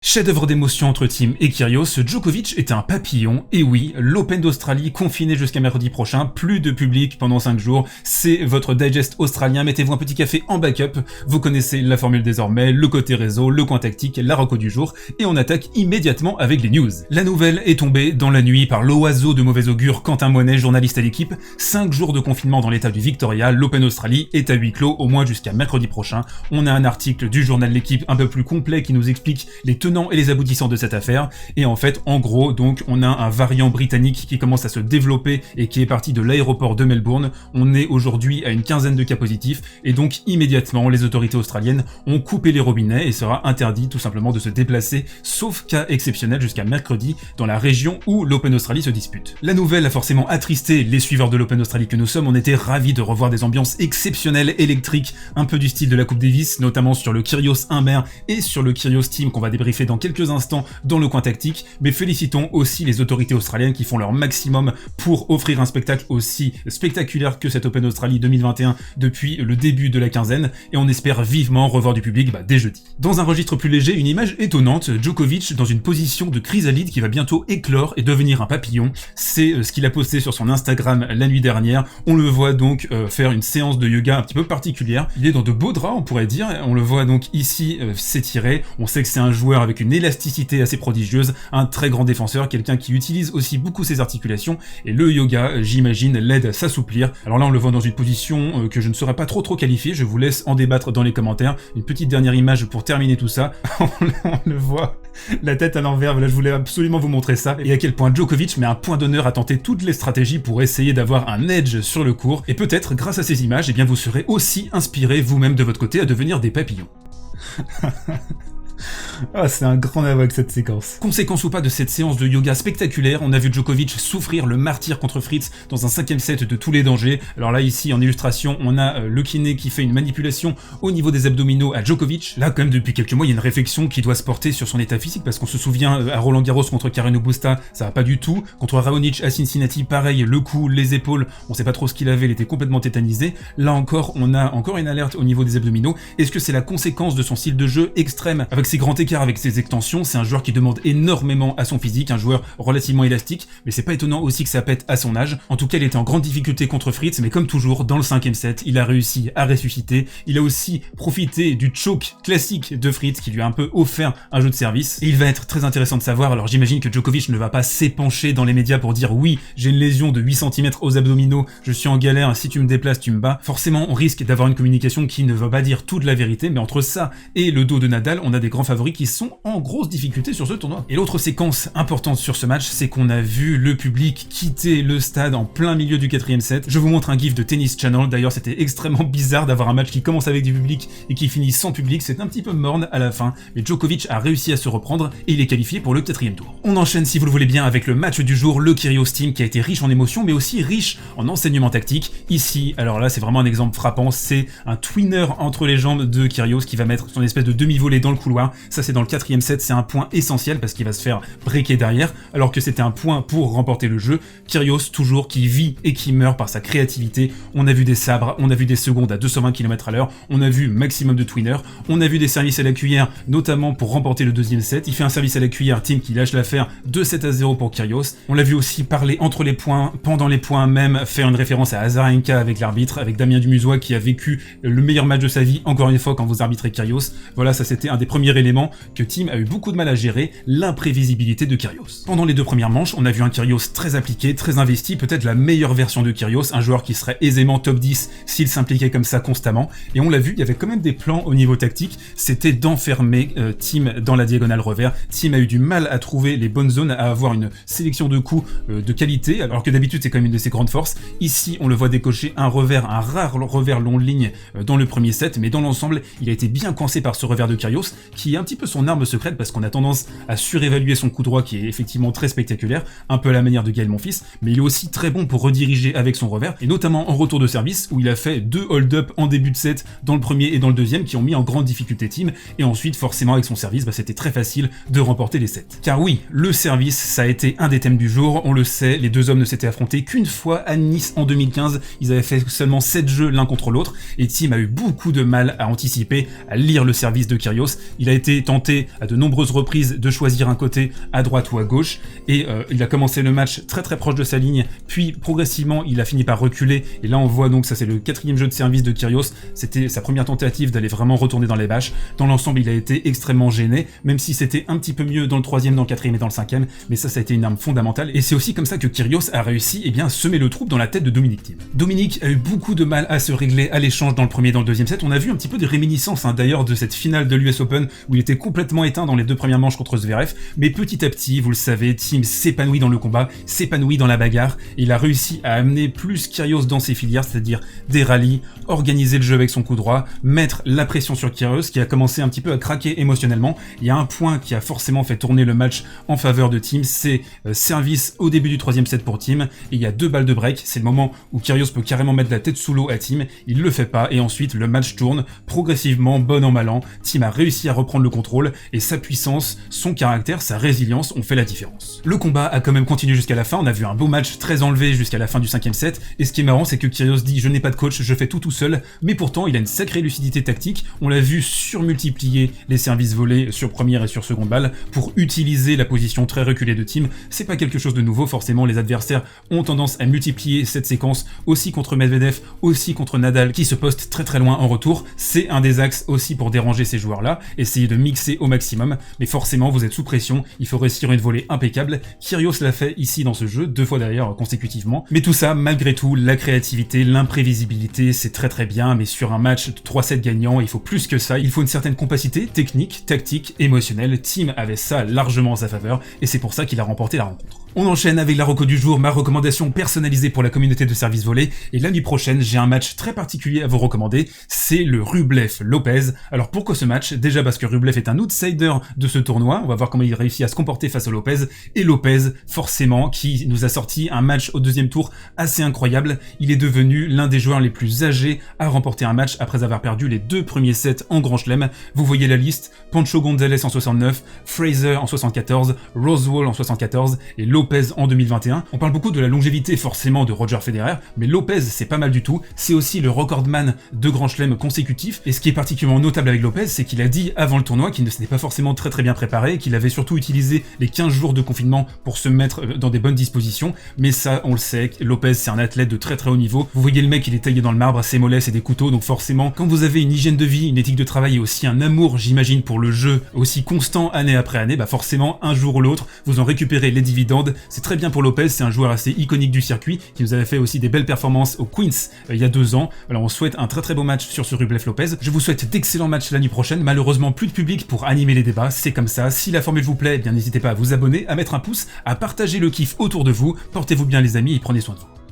Chef-d'œuvre d'émotion entre Thiem et Kyrgios, Djokovic est un papillon, et oui, l'Open d'Australie confiné jusqu'à mercredi prochain, plus de public pendant 5 jours, c'est votre digest australien, mettez-vous un petit café en backup, vous connaissez la formule désormais, le côté réseau, le coin tactique, la reco du jour, et on attaque immédiatement avec les news. La nouvelle est tombée dans la nuit par l'oiseau de mauvais augure Quentin Moinet, journaliste à l'équipe, 5 jours de confinement dans l'état du Victoria, l'Open Australie est à huis clos au moins jusqu'à mercredi prochain, on a un article du journal L'équipe un peu plus complet qui nous explique les tenants et les aboutissants de cette affaire, et en fait, en gros, donc, on a un variant britannique qui commence à se développer et qui est parti de l'aéroport de Melbourne. On est aujourd'hui à une quinzaine de cas positifs, et donc immédiatement, les autorités australiennes ont coupé les robinets et sera interdit tout simplement de se déplacer, sauf cas exceptionnel jusqu'à mercredi, dans la région où l'Open Australie se dispute. La nouvelle a forcément attristé les suiveurs de l'Open Australie que nous sommes, on était ravis de revoir des ambiances exceptionnelles, électriques, un peu du style de la Coupe Davis, notamment sur le Kyrgios Humbert et sur le Kyrgios Thiem qu'on va débriefer dans quelques instants dans le coin tactique, mais félicitons aussi les autorités australiennes qui font leur maximum pour offrir un spectacle aussi spectaculaire que cette Open Australie 2021 depuis le début de la quinzaine, et on espère vivement revoir du public dès jeudi. Dans un registre plus léger, une image étonnante, Djokovic dans une position de chrysalide qui va bientôt éclore et devenir un papillon, c'est ce qu'il a posté sur son Instagram la nuit dernière, on le voit donc faire une séance de yoga un petit peu particulière, il est dans de beaux draps on pourrait dire, on le voit donc ici s'étirer, on sait que c'est un joueur avec une élasticité assez prodigieuse, un très grand défenseur, quelqu'un qui utilise aussi beaucoup ses articulations, et le yoga, j'imagine, l'aide à s'assouplir. Alors là on le voit dans une position que je ne saurais pas trop qualifier, je vous laisse en débattre dans les commentaires. Une petite dernière image pour terminer tout ça, on le voit, la tête à l'envers, là je voulais absolument vous montrer ça, et à quel point Djokovic met un point d'honneur à tenter toutes les stratégies pour essayer d'avoir un edge sur le court, et peut-être grâce à ces images, eh bien vous serez aussi inspiré vous-même de votre côté à devenir des papillons. Ah, c'est un grand avec cette séquence. Conséquence ou pas de cette séance de yoga spectaculaire, on a vu Djokovic souffrir le martyre contre Fritz dans un 5ème set de tous les dangers. Alors là, ici, en illustration, on a le kiné qui fait une manipulation au niveau des abdominaux à Djokovic. Là, quand même, depuis quelques mois, il y a une réflexion qui doit se porter sur son état physique, parce qu'on se souvient, à Roland Garros contre Carreno Busta, ça va pas du tout. Contre Raonic à Cincinnati, pareil, le cou, les épaules, on sait pas trop ce qu'il avait, il était complètement tétanisé. Là encore, on a encore une alerte au niveau des abdominaux. Est-ce que c'est la conséquence de son style de jeu extrême, avec ses grands écarts, avec ses extensions? C'est un joueur qui demande énormément à son physique, un joueur relativement élastique, mais c'est pas étonnant aussi que ça pète à son âge. En tout cas, il était en grande difficulté contre Fritz, mais comme toujours, dans le 5ème set, il a réussi à ressusciter. Il a aussi profité du choke classique de Fritz, qui lui a un peu offert un jeu de service. Et il va être très intéressant de savoir, alors j'imagine que Djokovic ne va pas s'épancher dans les médias pour dire oui, j'ai une lésion de 8 cm aux abdominaux, je suis en galère, si tu me déplaces, tu me bats. Forcément, on risque d'avoir une communication qui ne va pas dire toute la vérité, mais entre ça et le dos de Nadal, on a des grands favoris qui sont en grosse difficulté sur ce tournoi. Et l'autre séquence importante sur ce match, c'est qu'on a vu le public quitter le stade en plein milieu du 4ème set. Je vous montre un gif de Tennis Channel, d'ailleurs c'était extrêmement bizarre d'avoir un match qui commence avec du public et qui finit sans public, c'est un petit peu morne à la fin, mais Djokovic a réussi à se reprendre et il est qualifié pour le 4ème tour. On enchaîne si vous le voulez bien avec le match du jour, le Kyrgios Thiem, qui a été riche en émotions mais aussi riche en enseignement tactique. Ici, alors là c'est vraiment un exemple frappant, c'est un twinner entre les jambes de Kyrgios qui va mettre son espèce de demi-volée dans le couloir, ça c'est dans le 4ème set, c'est un point essentiel parce qu'il va se faire breaker derrière, alors que c'était un point pour remporter le jeu. Kyrgios toujours qui vit et qui meurt par sa créativité, on a vu des sabres, on a vu des secondes à 220 km/h, on a vu maximum de twinner, on a vu des services à la cuillère, notamment pour remporter le 2ème set, il fait un service à la cuillère, Thiem qui lâche l'affaire, 2-7-0 pour Kyrgios, on l'a vu aussi parler entre les points, pendant les points même, faire une référence à Azarenka avec l'arbitre, avec Damien Dumusois qui a vécu le meilleur match de sa vie, encore une fois quand vous arbitrez Kyrgios, voilà ça c'était un des premiers éléments que Thiem a eu beaucoup de mal à gérer, l'imprévisibilité de Kyrgios. Pendant les 2 premières manches, on a vu un Kyrgios très appliqué, très investi, peut-être la meilleure version de Kyrgios, un joueur qui serait aisément top 10 s'il s'impliquait comme ça constamment, et on l'a vu, il y avait quand même des plans au niveau tactique, c'était d'enfermer Thiem dans la diagonale revers. Thiem a eu du mal à trouver les bonnes zones, à avoir une sélection de coups de qualité, alors que d'habitude c'est quand même une de ses grandes forces. Ici, on le voit décocher un rare revers long ligne dans le 1er set, mais dans l'ensemble, il a été bien coincé par ce revers de Kyrgios, qui est un petit peu son arme secrète, parce qu'on a tendance à surévaluer son coup droit qui est effectivement très spectaculaire, un peu à la manière de Gaël Monfils, mais il est aussi très bon pour rediriger avec son revers, et notamment en retour de service, où il a fait 2 hold-up en début de set, dans le 1er et dans le 2e, qui ont mis en grande difficulté Thiem, et ensuite forcément avec son service, c'était très facile de remporter les sets. Car oui, le service, ça a été un des thèmes du jour, on le sait, les 2 hommes ne s'étaient affrontés qu'une fois à Nice en 2015, ils avaient fait seulement 7 jeux l'un contre l'autre, et Thiem a eu beaucoup de mal à anticiper, à lire le service de Kyrgios, il a été tenté à de nombreuses reprises de choisir un côté à droite ou à gauche, et il a commencé le match très très proche de sa ligne, puis progressivement il a fini par reculer, et là on voit donc, ça c'est le 4e jeu de service de Kyrgios, c'était sa première tentative d'aller vraiment retourner dans les bâches. Dans l'ensemble il a été extrêmement gêné, même si c'était un petit peu mieux dans le 3e, dans le 4e et dans le 5e, mais ça a été une arme fondamentale, et c'est aussi comme ça que Kyrgios a réussi à semer le trouble dans la tête de Dominic Thiem. Dominic a eu beaucoup de mal à se régler à l'échange dans le premier et dans le 2e set. On a vu un petit peu des réminiscences d'ailleurs de cette finale de l'US Open où il était complètement éteint dans les 2 premières manches contre Zverev, mais petit à petit, vous le savez, Thiem s'épanouit dans le combat, s'épanouit dans la bagarre, et il a réussi à amener plus Kyrgios dans ses filières, c'est-à-dire des rallyes, organiser le jeu avec son coup droit, mettre la pression sur Kyrgios qui a commencé un petit peu à craquer émotionnellement. Il y a un point qui a forcément fait tourner le match en faveur de Thiem, c'est service au début du 3e set pour Thiem, et il y a 2 balles de break, c'est le moment où Kyrgios peut carrément mettre la tête sous l'eau à Thiem, il le fait pas, et ensuite le match tourne progressivement, bon an mal an. Thiem a réussi à reprendre le contrôle, et sa puissance, son caractère, sa résilience ont fait la différence. Le combat a quand même continué jusqu'à la fin, on a vu un beau match très enlevé jusqu'à la fin du 5e set, et ce qui est marrant c'est que Kyrgios dit je n'ai pas de coach, je fais tout seul, mais pourtant il a une sacrée lucidité tactique, on l'a vu surmultiplier les services volés sur première et sur seconde balle pour utiliser la position très reculée de Thiem. C'est pas quelque chose de nouveau, forcément les adversaires ont tendance à multiplier cette séquence aussi contre Medvedev, aussi contre Nadal qui se poste très loin en retour. C'est un des axes aussi pour déranger ces joueurs-là, essayer de mixer au maximum, mais forcément vous êtes sous pression, il faut réussir une volée impeccable. Kyrgios l'a fait ici dans ce jeu, 2 fois d'ailleurs consécutivement, mais tout ça, malgré tout, la créativité, l'imprévisibilité, c'est très bien, mais sur un match de 3-7 gagnants, il faut plus que ça, il faut une certaine compacité technique, tactique, émotionnelle. Thiem avait ça largement en sa faveur, et c'est pour ça qu'il a remporté la rencontre. On enchaîne avec la reco du jour, ma recommandation personnalisée pour la communauté de service volé, et la nuit prochaine, j'ai un match très particulier à vous recommander, c'est le Rublev-Lopez. Alors pourquoi ce match? Déjà parce que Rublev est un outsider de ce tournoi, on va voir comment il réussit à se comporter face à Lopez, et Lopez, forcément, qui nous a sorti un match au 2e tour assez incroyable. Il est devenu l'un des joueurs les plus âgés à remporter un match après avoir perdu les 2 premiers sets en Grand Chelem. Vous voyez la liste, Pancho Gonzalez en 69, Fraser en 74, Rosewall en 74, et Lopez en 2021. On parle beaucoup de la longévité forcément de Roger Federer, mais Lopez c'est pas mal du tout, c'est aussi le recordman de Grand Chelem consécutifs, et ce qui est particulièrement notable avec Lopez, c'est qu'il a dit avant le tournoi qu'il ne s'était pas forcément très bien préparé, qu'il avait surtout utilisé les 15 jours de confinement pour se mettre dans des bonnes dispositions, mais ça on le sait, Lopez c'est un athlète de très haut niveau. Vous voyez le mec, il est taillé dans le marbre, ses mollets c'est des couteaux, donc forcément quand vous avez une hygiène de vie, une éthique de travail et aussi un amour, j'imagine, pour le jeu aussi constant année après année, bah forcément un jour ou l'autre vous en récupérez les dividendes. C'est très bien pour Lopez, c'est un joueur assez iconique du circuit qui nous avait fait aussi des belles performances au Queens il y a 2 ans. Alors on souhaite un très beau match sur ce Rublev-Lopez. Je vous souhaite d'excellents matchs la nuit prochaine. Malheureusement plus de public pour animer les débats, c'est comme ça. Si la formule vous plaît, eh bien n'hésitez pas à vous abonner, à mettre un pouce, à partager le kiff autour de vous. Portez-vous bien les amis et prenez soin de vous.